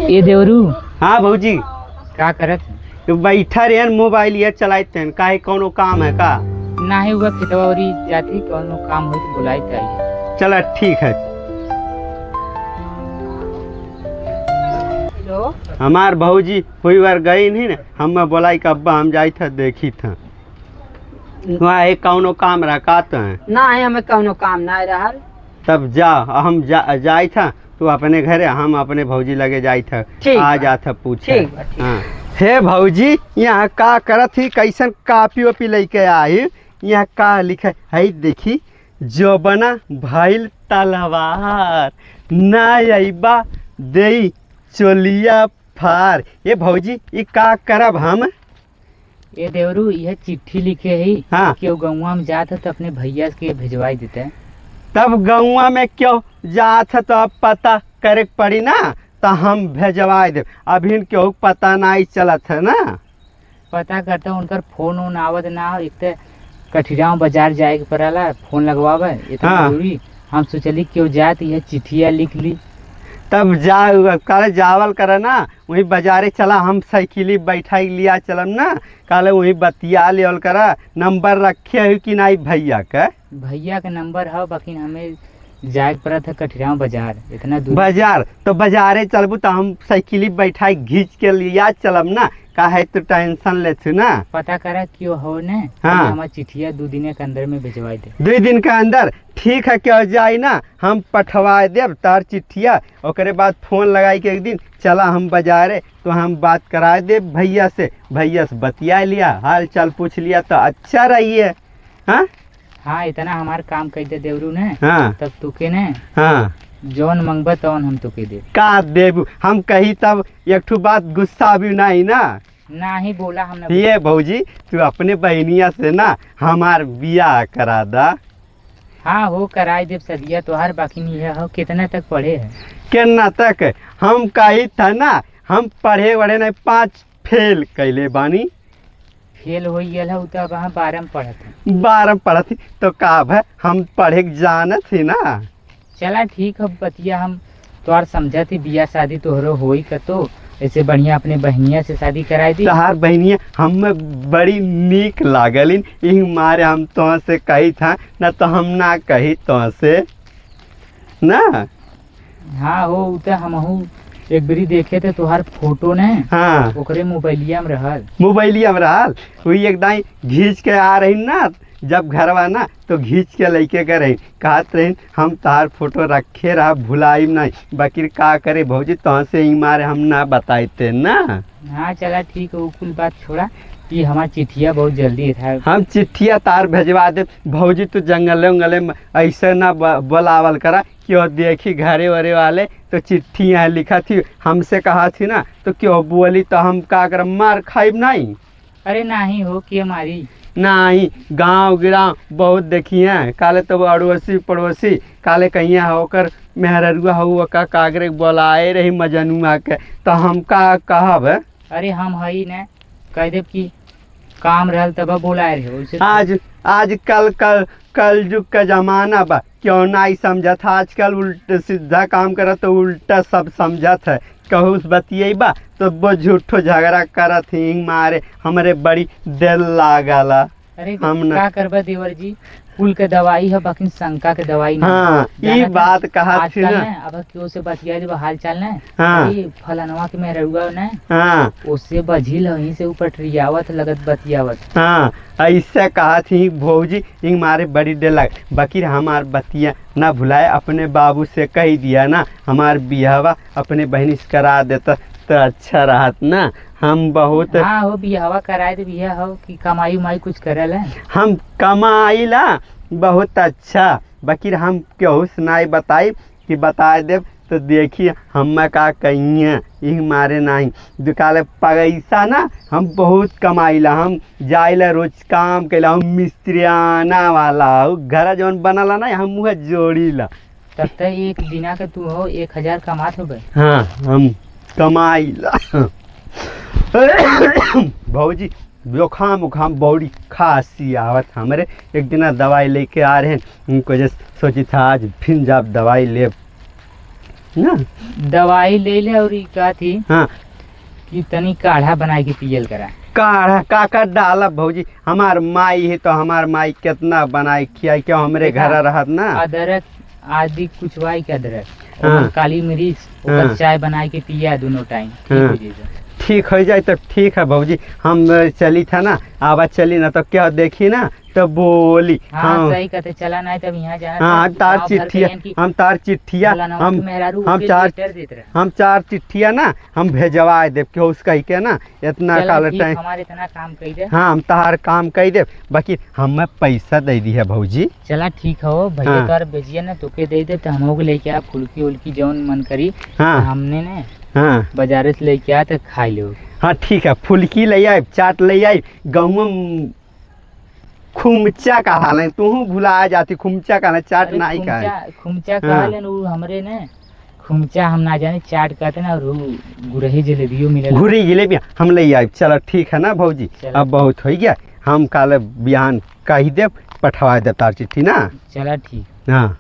ए देवरू हाँ भौजी, का करत तो बैठा रहे मोबाइल ये चलाते हैं, काहे कोनो काम है का? नाही हुआ खेतवा औरी जाती कौनो काम हो तो बुलाई चाहिए। चला ठीक है। हेलो हमार भौजी कोई बार गई नहीं ना, हम बोलाई कि अब्बा हम जाई था देखी था वहाँ एक कौनो काम रखा तो है, ना है हमें कौनो काम ना रहल। तब जा हम जाई था तू अपने घरे, हम अपने भौजी लगे जाई था, ठीक आ बा। जाता पूछे। ठीक बा, ठीक। हाँ हे भौजी, यहाँ का करत ही, कैसन कापी ओपी लेके आई, यहाँ का लिखा है देखी, जो बना भइल तलवार ना अइबा देई चोलिया फार। ये भौजी ये का करब हम? ए देवरू यह चिट्ठी लिखे ही हाँ। कि गौवा में जात है तो अपने भैया के भिजवाई देते हैं। तब गौवा में क्यों जात है तो अब पता करे पड़ी ना, तो हम भेजवा दे। अभी क्यों पता नहीं चलत है ना। पता करता उनकर फोन वोन आवत ना हो, एक तो कठिराव बाजार जाए के पड़ला फोन लगवावे इतना हाँ। जरूरी। हम सोचली क्यों जात यह चिट्ठिया लिख ली। तब जा काले जावल करे ना, वहीं बाजारे चला, हम साइकिली बैठा लिया चलम ना, काले वहीं बतिया लियल करा। नंबर रखे है कि नहीं भैया का? भैया का नंबर है, बाकी हमें जाए के पड़ा था कठिराव बाजार इतना दूर। बाजार तो बाजारे चलबू तो हम साइकिली बैठा घींच के लिया चलम ना, काहे तो टेंशन लेथु ना। पता करा क्यों हो ने। हाँ। हमारा चिट्ठिया 2 दिन के अंदर में भिजवाई दे। 2 दिन के अंदर ठीक है, क्यों जाई ना, हम पठवा देव तार चिट्ठिया। ओकरे बाद फोन लगाई के एक दिन चला हम बाजारे, तो हम बात करा दे भैया से, भैया से बतिया लिया, हाल चाल पूछ लिया तो अच्छा रही है। हाँ हाँ इतना हमार काम कह दे देवरू ने। हाँ तब तुके ने हाँ जौन मंगबा तौन हम तुके दे। का देबू हम कही, तब एक ठू बात गुस्सा भी नहीं ना। ना ही बोला हमने। ये भौजी तू अपने बहनिया से ना हमार बियाह करा दा। हाँ हो कराई देव सदिया तोहार, बाकी नहीं है हो कितना तक पढ़े है। केना तक हम कही था ना, हम पढ़े वढ़े नहीं, 5 फेल कैले बानी। फेल हो गया है तो अब हम 12 में पढ़त है। 12 पढ़ती तो का है, हम पढ़े के जानत थी ना। चला ठीक है बतिया, हम तोहार समझा थी बिया शादी तोहरो होई का, तो ऐसे बढ़िया अपने बहनिया से शादी कराई दी। तहार बहनिया हम बड़ी नीक लागलिन, यही मारे हम तो से कही था ना, तो हम ना कही तो से ना। हाँ हो तो हमहू एक बारी देखे थे तोहार फोटो ने। हाँ ओकरे मोबाइलिया में रहल। मोबाइलिया में रहल, वही एकदम घींच के आ रही ना, जब घरवा ना तो घींच के लेके गए रही, कहत रही हम तार फोटो रखे रहा, भुलाई नहीं। बाकी का करे भौजी, तो से ही मारे हम ना बताते ना। हाँ चला ठीक है, वो कुल बात छोड़ा। ये हमारा चिट्ठिया बहुत जल्दी था। हम चिट्ठिया तार भेजवा दे भौजी, तू जंगले उंगले में ऐसे ना बोलावल करा, क्यों देखी घरे वरे वाले तो चिट्ठी यहाँ लिखा थी, हमसे कहा थी ना, तो क्यों बोली तो हम का कर मार खाइब नहीं। अरे नहीं हो कि हमारी नहीं गांव गिराव बहुत देखी हैं, काले तो अड़ोसी पड़ोसी काले कहीं होकर मेहरुआ हुआ का कागरे बोलाए रही मजनुआ के, तो हम का कहब? अरे हम हई ने कह देव कि काम रहल तब बोलाए रहे वैसे। आज कल युग का जमाना बा, क्यों नहीं समझत? आजकल उल्टा सीधा काम करत तो उल्टा सब समझत है। कहूँ बतिये बा तो वो झूठो झगड़ा करत ही मारे, हमरे बड़ी दिल लागला। अरे हम न- का करबा देवर जी, कुल के दवाई है बाकी शंका के दवाई नहीं। हाँ ये बात कहा थी आजकल ना। ने अब क्यों से बतिया दे हाल चाल ने। हाँ। अरे फलनवा के मेहरुआ ने हाँ उससे बझिल वहीं से ऊपर ट्रियावत लगत बतियावत। हाँ ऐसे कहा थी भौजी, इन मारे बड़ी देर लग। बाकी हमार बतिया ना भुलाए, अपने बाबू से कह दिया ना, हमार बिहवा अपने बहनी से करा देता तो अच्छा रहत ना। हम बहुत हाँ हो बियाहवा कराए दे, बिया हो कि कमाई उमाई कुछ करल है। हम कमाइला बहुत अच्छा, बाकी हम केहू से नहीं बताई कि बता देव तो देखिए हम का कहिए, यही मारे नहीं दुकाले पैसा ना हम बहुत कमाइला। हम जाइला रोज काम कैला, हम मिस्त्रियाना वाला घर जौन बनला ना, हम वह जोड़ीला। तब तक एक दिना के तू हो 1000 कमात हो गए। हाँ हम कमाइला। भौजी जोखाम उखाम बड़ी खांसी आवत हमरे, एक दिन दवाई लेके आ रहे हैं, उनको जैसे सोची था आज फिर जब दवाई ले ना। दवाई ले ले और ई का थी हाँ कि तनी काढ़ा बना के पियल करा। काढ़ा काका डालब भौजी, हमार माई है तो हमार माई कितना बनाई खियाई, क्यों हमरे देखा, घर रहत ना। अदरक आदि कुचवाई के अदरक हाँ। और काली मिर्च हाँ। और चाय बना के पिया दोनों टाइम हाँ। ठीक हो जाएगा। ठीक हो जाए तो ठीक है भौजी, हम चली था ना, आवाज चली ना तो क्या देखी ना तो बोली। हाँ सही कहते, चला नहीं तब यहाँ जाना हाँ था, हम तार गाँव भर चिट्ठिया, के यानी कि हम तार चिट्ठिया, फलाना हम के मेहरारू हम के चार लेटर देत रहे। हम 4 चिट्ठिया ना हम भेजवा देव क्यों उस कही के ना इतना चला काल ठीक, टाइम। हमारे इतना काम कर दे। हाँ हम तहार काम कही देव, बाकी हमें पैसा दे दी है भौजी। चला ठीक हो भैया, हाँ। तोर बेचिए ना तोके दे दे तो हम लेके आ फुल्की उल्की जौन मन करी हाँ हमने ने हाँ बाजारे से लेके आ तो खा लो। हाँ ठीक है, फुल्की ले आई, चाट ले आई, गहूँ खुमचा का हाल है, तू भुला जाती, खुमचा का ना चाट अरे नहीं का है। खुमचा हाँ। कहा लेन उ हमरे ने खुमचा हम ना जाने चाट कहते ना, और उ गुरही जलेबियो मिले। घुरी जलेबी हम ले आई। चलो ठीक है ना भौजी, चलो। अब बहुत हो गया, हम काल बिहान कही देव, पठवा दे तार चिट्ठी ना। चला ठीक। हाँ